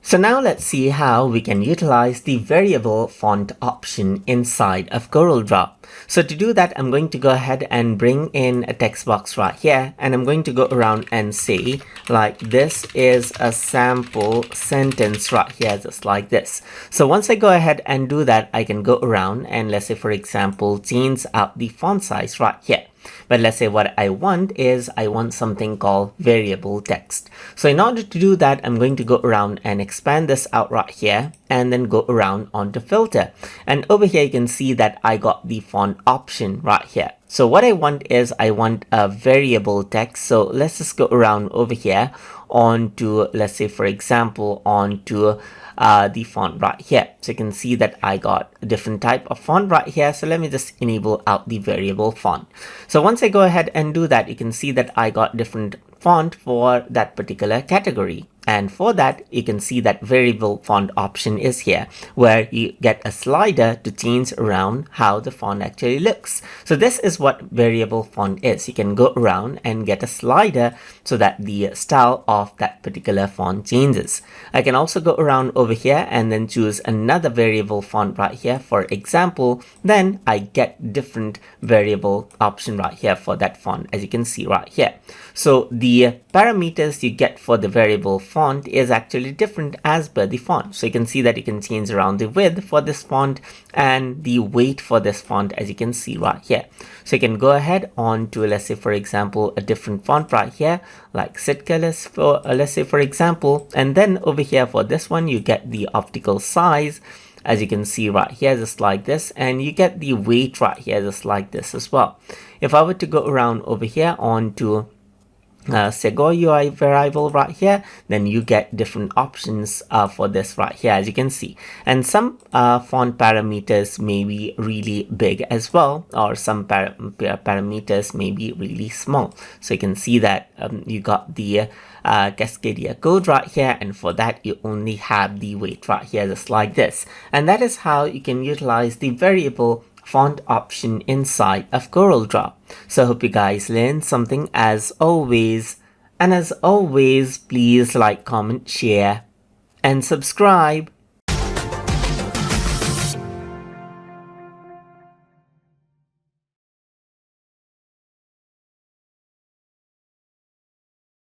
So now let's see how we can utilize the variable font option inside of Corel Draw. So to do that, I'm going to go ahead and bring in a text box right here, and I'm going to go around and say like this is a sample sentence right here, just like this. So once I go ahead and do that, I can go around and let's say, for example, change out the font size right here. But let's say what I want is I want something called variable text. So in order to do that, I'm going to go around and expand this out right here and then go around onto filter. And over here, you can see that I got the font option right here. So what I want is I want a variable text. So let's just go around over here onto, let's say, for example, onto the font right here. So you can see that I got a different type of font right here. So let me just enable out the variable font. So once I go ahead and do that, you can see that I got different font for that particular category. And for that, you can see that variable font option is here, where you get a slider to change around how the font actually looks. So this is what variable font is. You can go around and get a slider so that the style of that particular font changes. I can also go around over here and then choose another variable font right here. For example, then I get different variable option right here for that font, as you can see right here. So the parameters you get for the variable font is actually different as per the font. So you can see that you can change around the width for this font and the weight for this font, as you can see right here. So you can go ahead on to, let's say, for example, a different font right here, like set colors for, let's say, for example, and then over here for this one, you get the optical size, as you can see right here, just like this, and you get the weight right here, just like this as well. If I were to go around over here onto Sego UI variable right here, then you get different options for this right here, as you can see. And some font parameters may be really big as well, or some parameters may be really small. So you can see that you got the Cascadia code right here, and for that you only have the weight right here, just like this. And that is how you can utilize the variable font option inside of Corel Draw. So I hope you guys learned something as always. And as always, please like, comment, share, and subscribe.